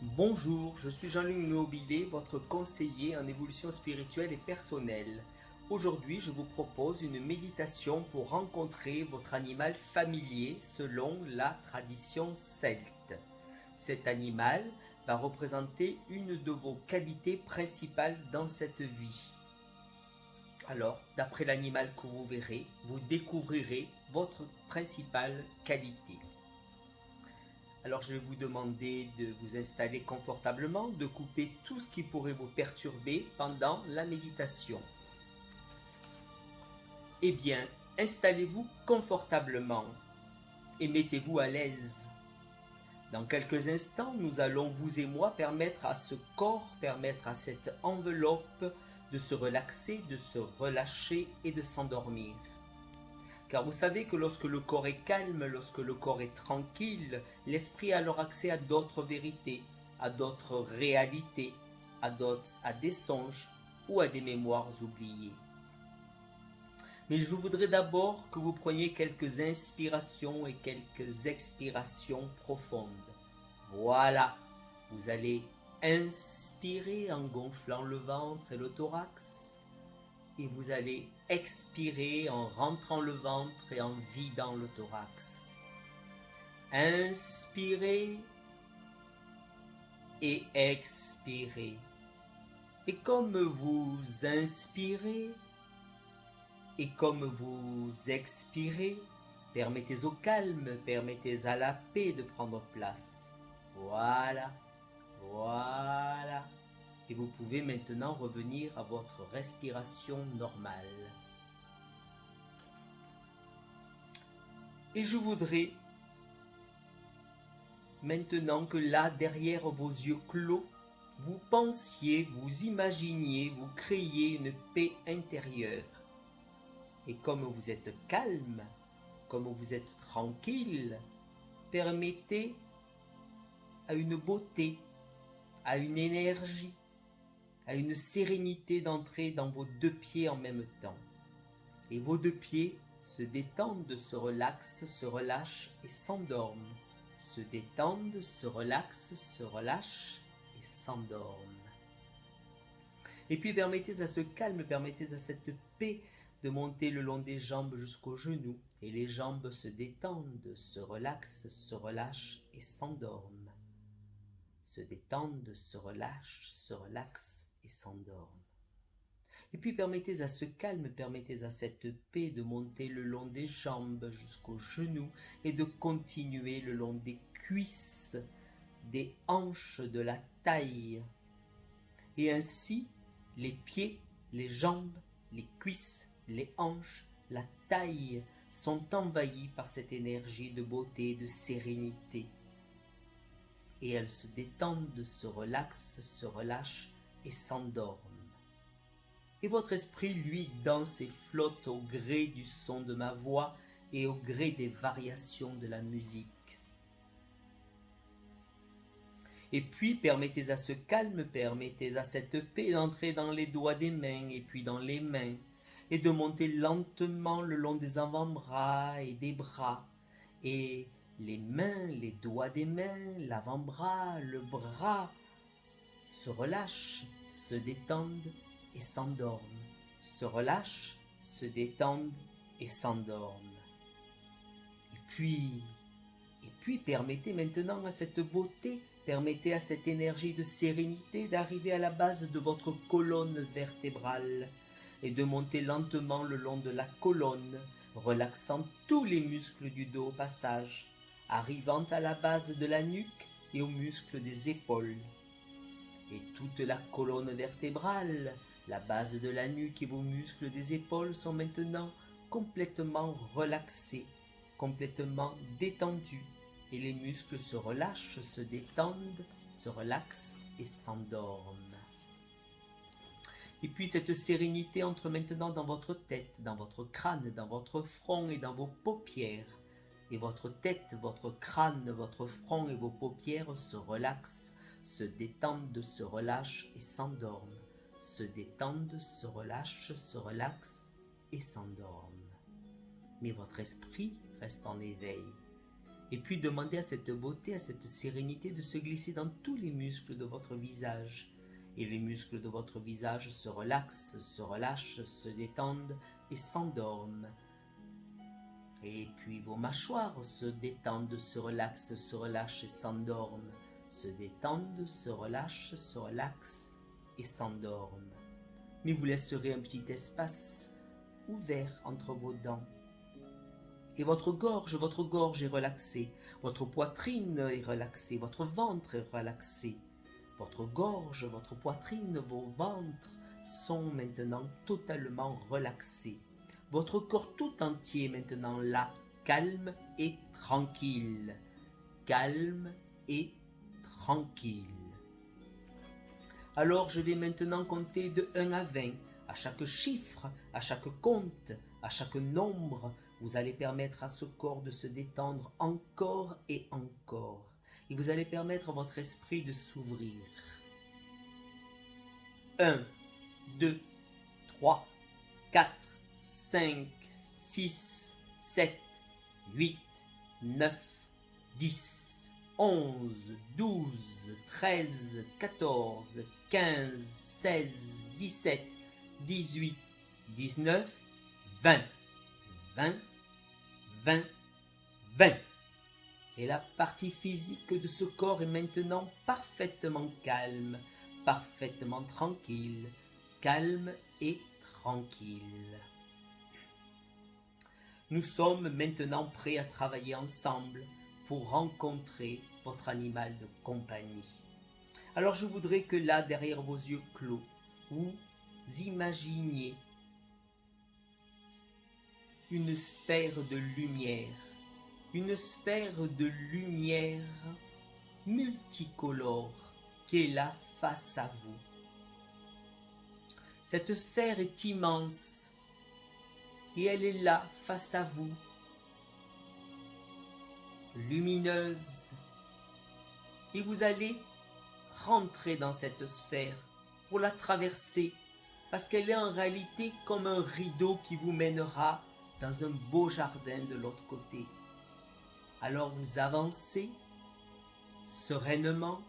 Bonjour, je suis Jean-Luc Nobilé, votre conseiller en évolution spirituelle et personnelle. Aujourd'hui, je vous propose une méditation pour rencontrer votre animal familier selon la tradition celte. Cet animal va représenter une de vos qualités principales dans cette vie. Alors, d'après l'animal que vous verrez, vous découvrirez votre principale qualité. Alors je vais vous demander de vous installer confortablement, de couper tout ce qui pourrait vous perturber pendant la méditation. Eh bien, installez-vous confortablement et mettez-vous à l'aise. Dans quelques instants, nous allons, vous et moi, permettre à ce corps, permettre à cette enveloppe de se relaxer, de se relâcher et de s'endormir. Car vous savez que lorsque le corps est calme, lorsque le corps est tranquille, l'esprit a alors accès à d'autres vérités, à d'autres réalités, à des songes ou à des mémoires oubliées. Mais je voudrais d'abord que vous preniez quelques inspirations et quelques expirations profondes. Voilà, vous allez inspirer en gonflant le ventre et le thorax. Et vous allez expirer en rentrant le ventre et en vidant le thorax. Inspirez et expirez. Et comme vous inspirez et comme vous expirez, permettez au calme, permettez à la paix de prendre place. Voilà, voilà. Et vous pouvez maintenant revenir à votre respiration normale. Et je voudrais maintenant que là, derrière vos yeux clos, vous pensiez, vous imaginiez, vous créiez une paix intérieure. Et comme vous êtes calme, comme vous êtes tranquille, permettez à une beauté, à une énergie, à une sérénité d'entrer dans vos deux pieds en même temps. Et vos deux pieds se détendent, se relaxent, se relâchent et s'endorment. Se détendent, se relaxent, se relâchent et s'endorment. Et puis permettez à ce calme, permettez à cette paix de monter le long des jambes jusqu'aux genoux. Et les jambes se détendent, se relaxent, se relâchent et s'endorment. Se détendent, se relâchent, se relaxent et s'endorment. Et puis permettez à ce calme, permettez à cette paix de monter le long des jambes jusqu'aux genoux et de continuer le long des cuisses, des hanches, de la taille. Et ainsi, les pieds, les jambes, les cuisses, les hanches, la taille sont envahis par cette énergie de beauté, de sérénité. Et elles se détendent, se relaxent, se relâchent et s'endorment. Et votre esprit, lui, danse et flotte au gré du son de ma voix et au gré des variations de la musique. Et puis permettez à ce calme, permettez à cette paix d'entrer dans les doigts des mains et puis dans les mains, et de monter lentement le long des avant-bras et des bras, et les mains, les doigts des mains, l'avant-bras, le bras se relâchent, se détendent et s'endorment, se relâchent, se détendent et s'endorment. Et puis permettez maintenant à cette beauté, permettez à cette énergie de sérénité d'arriver à la base de votre colonne vertébrale et de monter lentement le long de la colonne, relaxant tous les muscles du dos au passage, arrivant à la base de la nuque et aux muscles des épaules. Et toute la colonne vertébrale, la base de la nuque et vos muscles des épaules sont maintenant complètement relaxés, complètement détendus. Et les muscles se relâchent, se détendent, se relaxent et s'endorment. Et puis cette sérénité entre maintenant dans votre tête, dans votre crâne, dans votre front et dans vos paupières. Et votre tête, votre crâne, votre front et vos paupières se relaxent, se détendent, se relâchent et s'endorment. Se détendent, se relâchent, se relaxent et s'endorment. Mais votre esprit reste en éveil. Et puis demandez à cette beauté, à cette sérénité de se glisser dans tous les muscles de votre visage. Et les muscles de votre visage se relaxent, se relâchent, se détendent et s'endorment. Et puis vos mâchoires se détendent, se relaxent, se relâchent et s'endorment. Se détendent, se relâchent, se relaxent et s'endorment. Mais vous laisserez un petit espace ouvert entre vos dents. Et votre gorge est relaxée, votre poitrine est relaxée, votre ventre est relaxé. Votre gorge, votre poitrine, vos ventres sont maintenant totalement relaxés. Votre corps tout entier est maintenant là, calme et tranquille. Calme et tranquille. Alors je vais maintenant compter de 1 à 20. À chaque chiffre, à chaque compte, à chaque nombre, vous allez permettre à ce corps de se détendre encore et encore. Et vous allez permettre à votre esprit de s'ouvrir. 1, 2, 3, 4, 5, 6, 7, 8, 9, 10, 11, 12, 13, 14, 15, 16, 17, 18, 19, 20. 20, 20, 20. Et la partie physique de ce corps est maintenant parfaitement calme, parfaitement tranquille, calme et tranquille. Nous sommes maintenant prêts à travailler ensemble pour rencontrer votre animal de compagnie. Alors je voudrais que là, derrière vos yeux clos, vous imaginiez une sphère de lumière multicolore qui est là face à vous. Cette sphère est immense et elle est là face à vous, lumineuse, et vous allez rentrer dans cette sphère pour la traverser parce qu'elle est en réalité comme un rideau qui vous mènera dans un beau jardin de l'autre côté. Alors vous avancez sereinement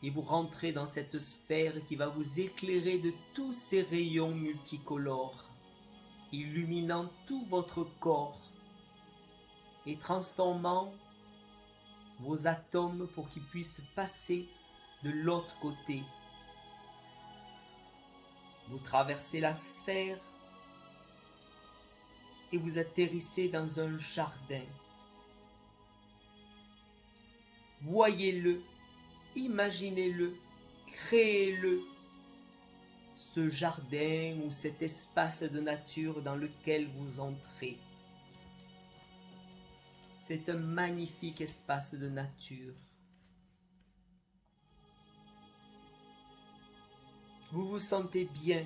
et vous rentrez dans cette sphère qui va vous éclairer de tous ces rayons multicolores, illuminant tout votre corps et transformant vos atomes pour qu'ils puissent passer de l'autre côté. Vous traversez la sphère et vous atterrissez dans un jardin. Voyez-le, imaginez-le, créez-le, ce jardin ou cet espace de nature dans lequel vous entrez. C'est un magnifique espace de nature. Vous vous sentez bien,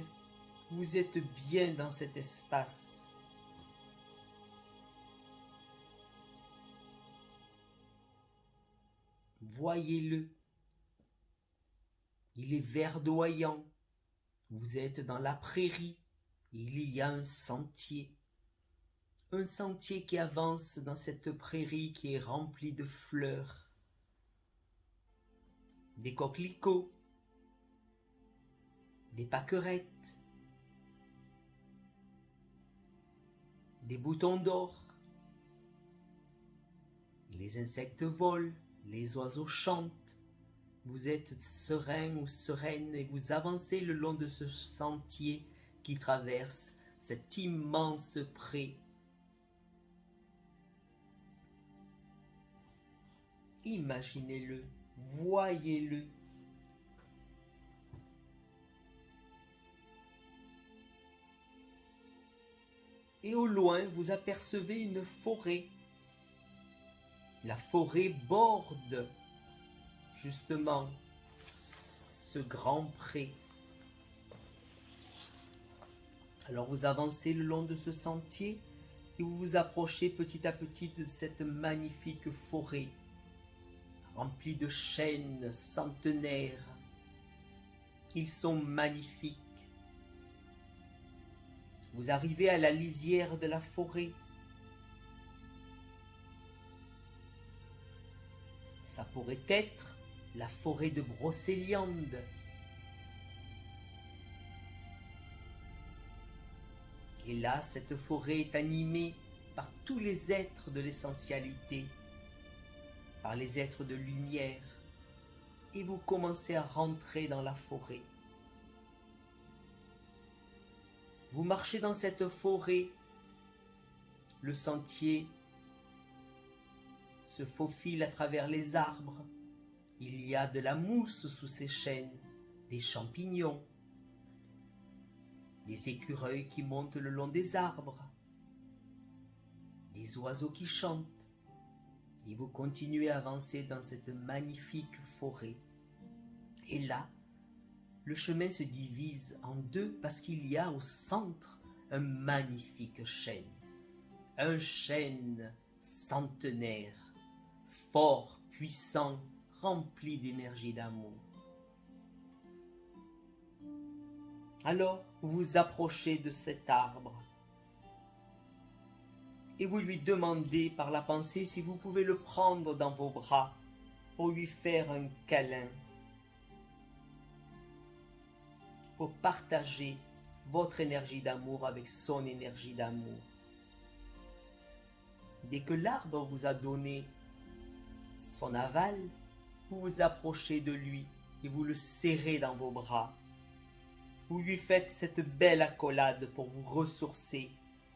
vous êtes bien dans cet espace. Voyez-le. Il est verdoyant. Vous êtes dans la prairie. Il y a un sentier. Un sentier qui avance dans cette prairie qui est remplie de fleurs. Des coquelicots. Des pâquerettes. Des boutons d'or. Les insectes volent. Les oiseaux chantent, vous êtes serein ou sereine et vous avancez le long de ce sentier qui traverse cet immense pré. Imaginez-le, voyez-le. Et au loin, vous apercevez une forêt. La forêt borde justement ce grand pré. Alors vous avancez le long de ce sentier et vous vous approchez petit à petit de cette magnifique forêt remplie de chênes centenaires. Ils sont magnifiques. Vous arrivez à la lisière de la forêt. Ça pourrait être la forêt de Brocéliande. Et là, cette forêt est animée par tous les êtres de l'essentialité, par les êtres de lumière, et vous commencez à rentrer dans la forêt. Vous marchez dans cette forêt, le sentier se faufile à travers les arbres, il y a de la mousse sous ces chênes, des champignons, des écureuils qui montent le long des arbres, des oiseaux qui chantent, et vous continuez à avancer dans cette magnifique forêt. Et là, le chemin se divise en deux parce qu'il y a au centre un magnifique chêne. Un chêne centenaire, fort, puissant, rempli d'énergie d'amour. Alors, vous vous approchez de cet arbre et vous lui demandez par la pensée si vous pouvez le prendre dans vos bras pour lui faire un câlin, pour partager votre énergie d'amour avec son énergie d'amour. Dès que l'arbre vous a donné son aval, vous vous approchez de lui et vous le serrez dans vos bras. Vous lui faites cette belle accolade pour vous ressourcer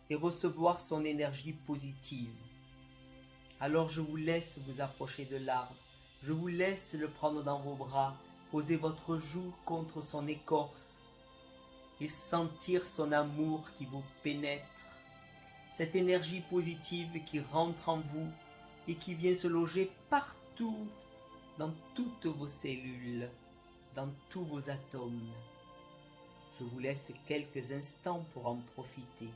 et recevoir son énergie positive. Alors je vous laisse vous approcher de l'arbre. Je vous laisse le prendre dans vos bras, poser votre joue contre son écorce et sentir son amour qui vous pénètre. Cette énergie positive qui rentre en vous et qui vient se loger partout, dans toutes vos cellules, dans tous vos atomes. Je vous laisse quelques instants pour en profiter.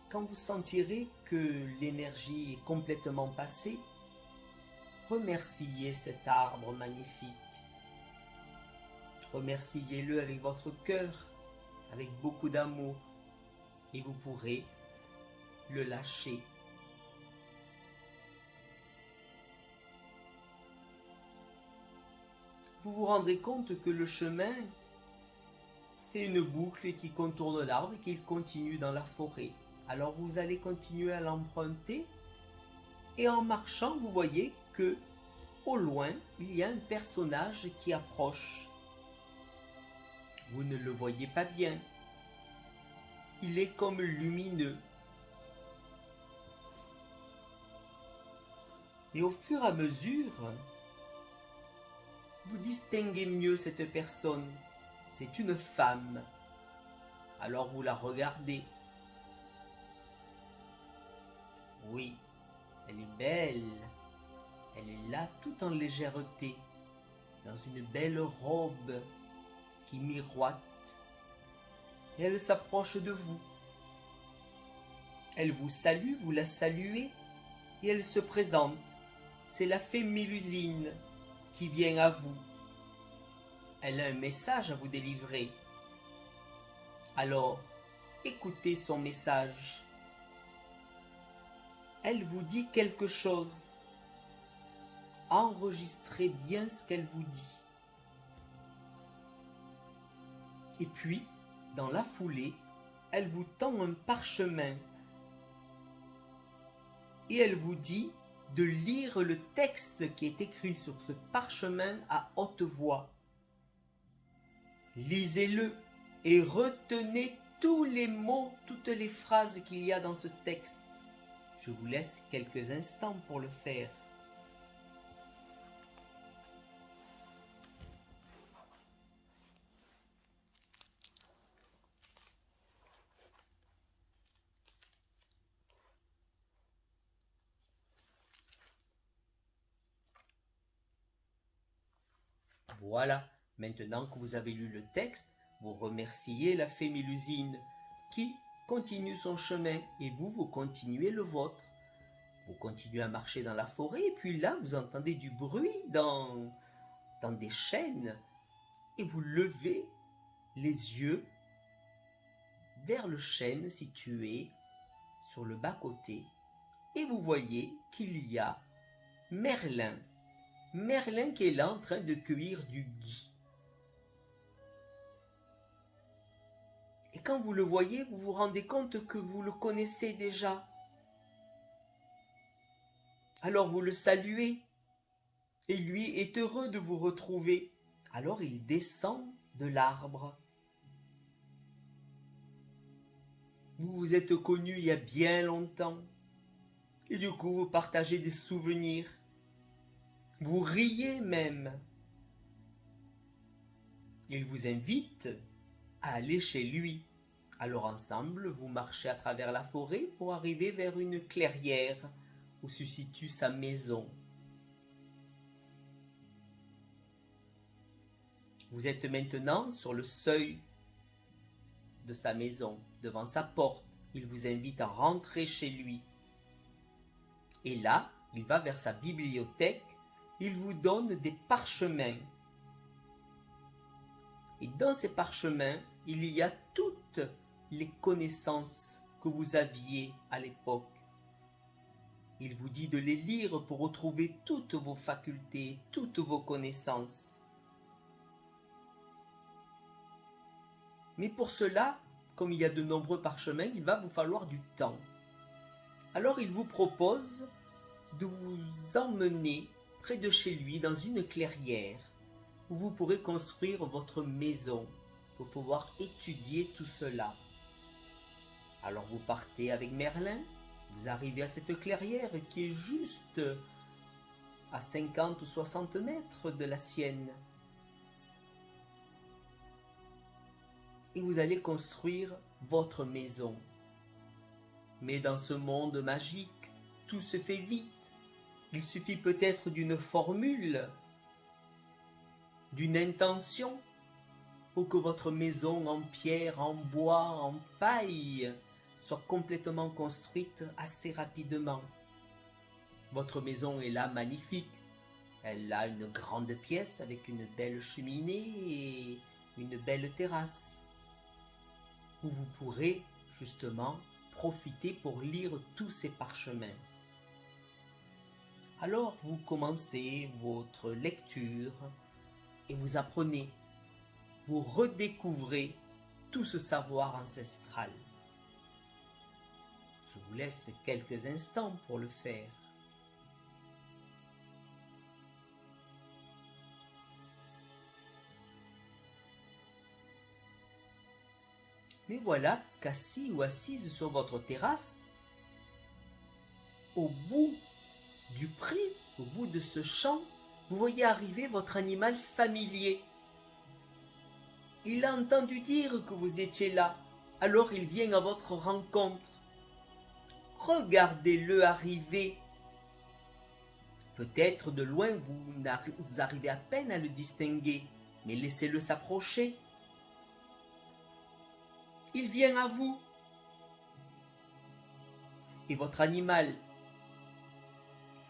Quand vous sentirez que l'énergie est complètement passée, remerciez cet arbre magnifique. Remerciez-le avec votre cœur, avec beaucoup d'amour, et vous pourrez le lâcher. Vous vous rendrez compte que le chemin fait une boucle qui contourne l'arbre et qu'il continue dans la forêt. Alors vous allez continuer à l'emprunter et en marchant, vous voyez que au loin, il y a un personnage qui approche. Vous ne le voyez pas bien. Il est comme lumineux. Mais au fur et à mesure, vous distinguez mieux cette personne. C'est une femme. Alors vous la regardez. Oui, elle est belle. Elle est là tout en légèreté, dans une belle robe qui miroite. Et elle s'approche de vous. Elle vous salue, vous la saluez, et elle se présente. C'est la fée Mélusine qui vient à vous. Elle a un message à vous délivrer. Alors, écoutez son message. Elle vous dit quelque chose. Enregistrez bien ce qu'elle vous dit. Et puis, dans la foulée, elle vous tend un parchemin. Et elle vous dit de lire le texte qui est écrit sur ce parchemin à haute voix. Lisez-le et retenez tous les mots, toutes les phrases qu'il y a dans ce texte. Je vous laisse quelques instants pour le faire. Voilà, maintenant que vous avez lu le texte, vous remerciez la fée Mélusine qui continue son chemin et vous continuez le vôtre. Vous continuez à marcher dans la forêt et puis là, vous entendez du bruit dans des chênes et vous levez les yeux vers le chêne situé sur le bas-côté et vous voyez qu'il y a Merlin. Merlin qui est là en train de cueillir du gui. Et quand vous le voyez, vous vous rendez compte que vous le connaissez déjà. Alors vous le saluez et lui est heureux de vous retrouver. Alors il descend de l'arbre. Vous vous êtes connus il y a bien longtemps et du coup vous partagez des souvenirs. Vous riez même. Il vous invite à aller chez lui. Alors ensemble, vous marchez à travers la forêt pour arriver vers une clairière où se situe sa maison. Vous êtes maintenant sur le seuil de sa maison, devant sa porte. Il vous invite à rentrer chez lui. Et là, il va vers sa bibliothèque. Il vous donne des parchemins. Et dans ces parchemins, il y a toutes les connaissances que vous aviez à l'époque. Il vous dit de les lire pour retrouver toutes vos facultés, toutes vos connaissances. Mais pour cela, comme il y a de nombreux parchemins, il va vous falloir du temps. Alors il vous propose de vous emmener près de chez lui dans une clairière où vous pourrez construire votre maison pour pouvoir étudier tout cela. Alors vous partez avec Merlin, vous arrivez à cette clairière qui est juste à 50 ou 60 mètres de la sienne. Et vous allez construire votre maison. Mais dans ce monde magique, tout se fait vite. Il suffit peut-être d'une formule, d'une intention, pour que votre maison en pierre, en bois, en paille soit complètement construite assez rapidement. Votre maison est là magnifique. Elle a une grande pièce avec une belle cheminée et une belle terrasse où vous pourrez justement profiter pour lire tous ces parchemins. Alors vous commencez votre lecture et vous apprenez, vous redécouvrez tout ce savoir ancestral. Je vous laisse quelques instants pour le faire. Mais voilà qu'assis ou assise sur votre terrasse, au bout du pré, au bout de ce champ, vous voyez arriver votre animal familier. Il a entendu dire que vous étiez là, alors il vient à votre rencontre. Regardez-le arriver. Peut-être de loin vous arrivez à peine à le distinguer, mais laissez-le s'approcher. Il vient à vous. Et votre animal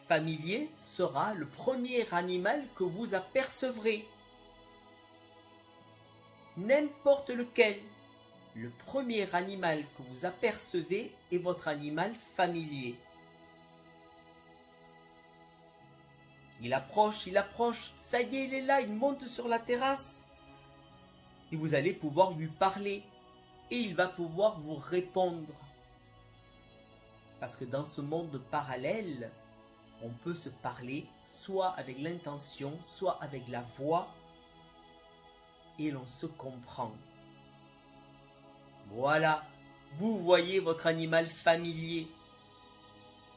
familier sera le premier animal que vous apercevrez. N'importe lequel. Le premier animal que vous apercevez est votre animal familier. Il approche, ça y est, il est là, il monte sur la terrasse. Et vous allez pouvoir lui parler. Et il va pouvoir vous répondre. Parce que dans ce monde parallèle, on peut se parler soit avec l'intention, soit avec la voix, et l'on se comprend. Voilà, vous voyez votre animal familier.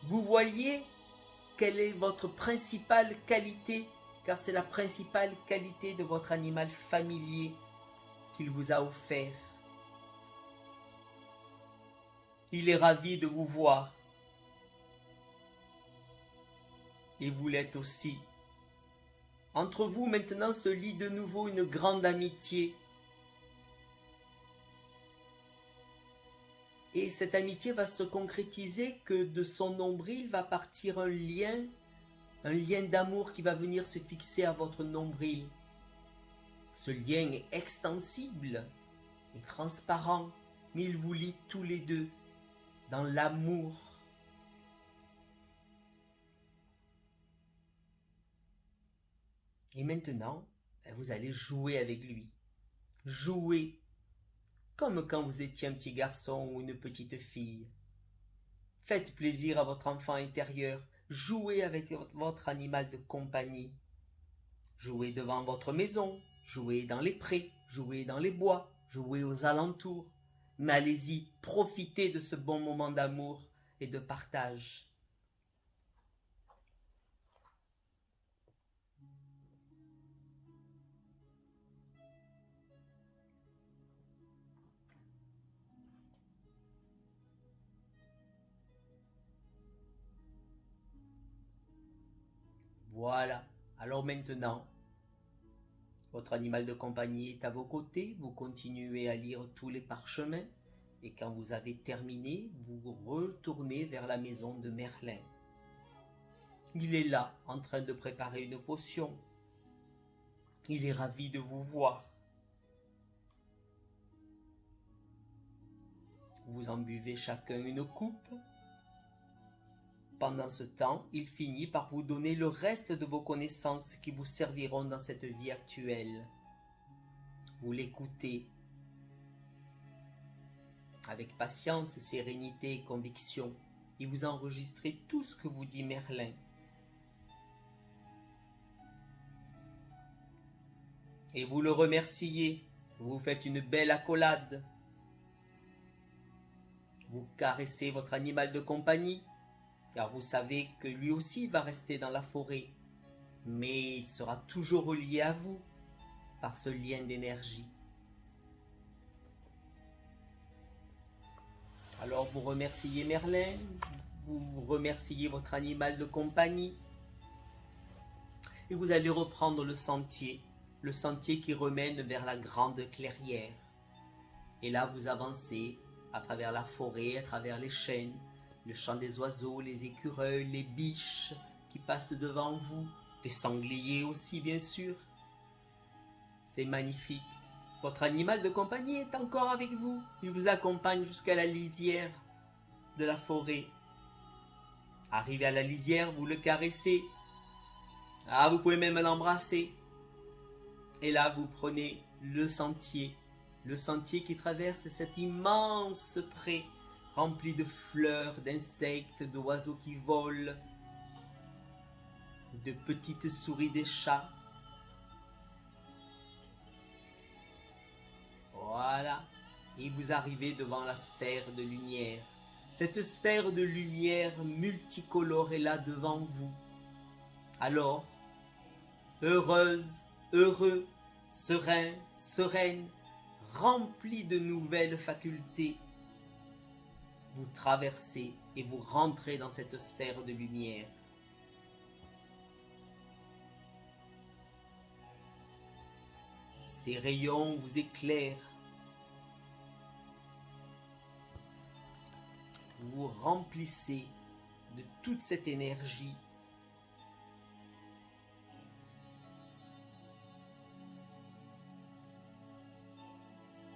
Vous voyez quelle est votre principale qualité, car c'est la principale qualité de votre animal familier qu'il vous a offert. Il est ravi de vous voir. Et vous l'êtes aussi. Entre vous maintenant se lie de nouveau une grande amitié. Et cette amitié va se concrétiser que de son nombril va partir un lien d'amour qui va venir se fixer à votre nombril. Ce lien est extensible et transparent, mais il vous lie tous les deux dans l'amour. Et maintenant, vous allez jouer avec lui. Jouer comme quand vous étiez un petit garçon ou une petite fille. Faites plaisir à votre enfant intérieur. Jouez avec votre animal de compagnie. Jouez devant votre maison, jouez dans les prés, jouez dans les bois, jouez aux alentours. Mais allez-y, profitez de ce bon moment d'amour et de partage. Voilà, alors maintenant, votre animal de compagnie est à vos côtés, vous continuez à lire tous les parchemins, et quand vous avez terminé, vous retournez vers la maison de Merlin. Il est là, en train de préparer une potion. Il est ravi de vous voir. Vous en buvez chacun une coupe. Pendant ce temps, il finit par vous donner le reste de vos connaissances qui vous serviront dans cette vie actuelle. Vous l'écoutez avec patience, sérénité et conviction, et vous enregistrez tout ce que vous dit Merlin. Et vous le remerciez, vous faites une belle accolade. Vous caressez votre animal de compagnie, car vous savez que lui aussi va rester dans la forêt, mais il sera toujours relié à vous par ce lien d'énergie. Alors vous remerciez Merlin, vous remerciez votre animal de compagnie, et vous allez reprendre le sentier qui remène vers la grande clairière. Et là vous avancez à travers la forêt, à travers les chênes, le chant des oiseaux, les écureuils, les biches qui passent devant vous, les sangliers aussi bien sûr. C'est magnifique. Votre animal de compagnie est encore avec vous. Il vous accompagne jusqu'à la lisière de la forêt. Arrivé à la lisière, vous le caressez. Ah, vous pouvez même l'embrasser. Et là, vous prenez le sentier qui traverse cet immense pré rempli de fleurs, d'insectes, d'oiseaux qui volent, de petites souris des chats. Voilà, et vous arrivez devant la sphère de lumière. Cette sphère de lumière multicolore est là devant vous. Alors, heureuse, heureux, serein, sereine, rempli de nouvelles facultés, vous traversez et vous rentrez dans cette sphère de lumière. Ces rayons vous éclairent. Vous vous remplissez de toute cette énergie.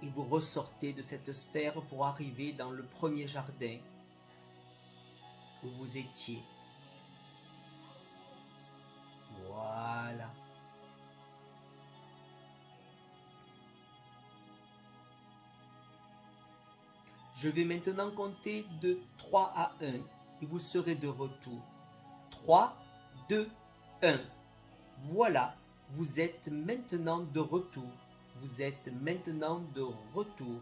Et vous ressortez de cette sphère pour arriver dans le premier jardin où vous étiez. Voilà. Je vais maintenant compter de 3 à 1 et vous serez de retour. 3, 2, 1. Voilà, vous êtes maintenant de retour. Vous êtes maintenant de retour.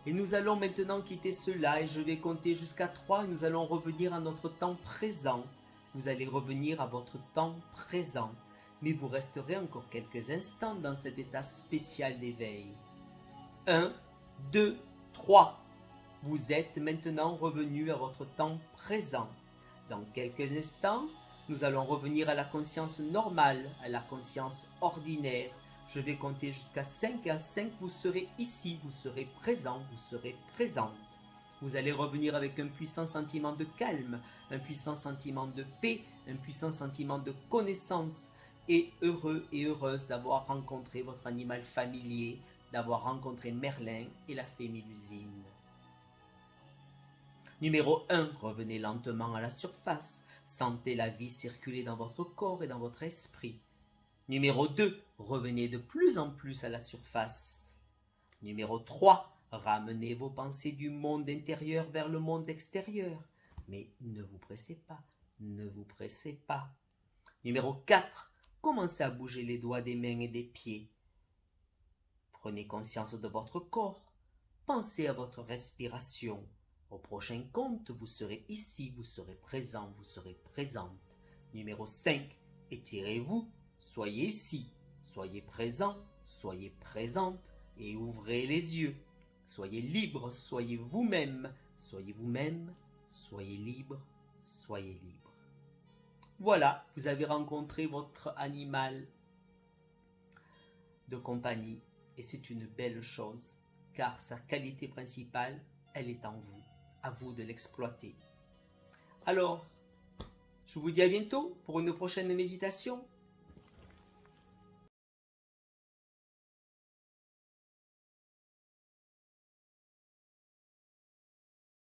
Et nous allons maintenant quitter cela et je vais compter jusqu'à 3 et nous allons revenir à notre temps présent. Vous allez revenir à votre temps présent, mais vous resterez encore quelques instants dans cet état spécial d'éveil. 1, 2, 3. Vous êtes maintenant revenu à votre temps présent. Dans quelques instants, nous allons revenir à la conscience normale, à la conscience ordinaire. Je vais compter jusqu'à 5 et à 5, vous serez ici, vous serez présent, vous serez présente. Vous allez revenir avec un puissant sentiment de calme, un puissant sentiment de paix, un puissant sentiment de connaissance et heureux et heureuse d'avoir rencontré votre animal familier, d'avoir rencontré Merlin et la fée Mélusine. Numéro 1, revenez lentement à la surface, sentez la vie circuler dans votre corps et dans votre esprit. Numéro 2, revenez de plus en plus à la surface. Numéro 3, ramenez vos pensées du monde intérieur vers le monde extérieur. Mais ne vous pressez pas, ne vous pressez pas. Numéro 4, commencez à bouger les doigts des mains et des pieds. Prenez conscience de votre corps. Pensez à votre respiration. Au prochain compte, vous serez ici, vous serez présent, vous serez présente. Numéro 5, étirez-vous. Soyez ici, soyez présent, soyez présente et ouvrez les yeux. Soyez libre, soyez vous-même, soyez vous-même, soyez libre, soyez libre. Voilà, vous avez rencontré votre animal de compagnie et c'est une belle chose car sa qualité principale, elle est en vous. À vous de l'exploiter. Alors, je vous dis à bientôt pour une prochaine méditation.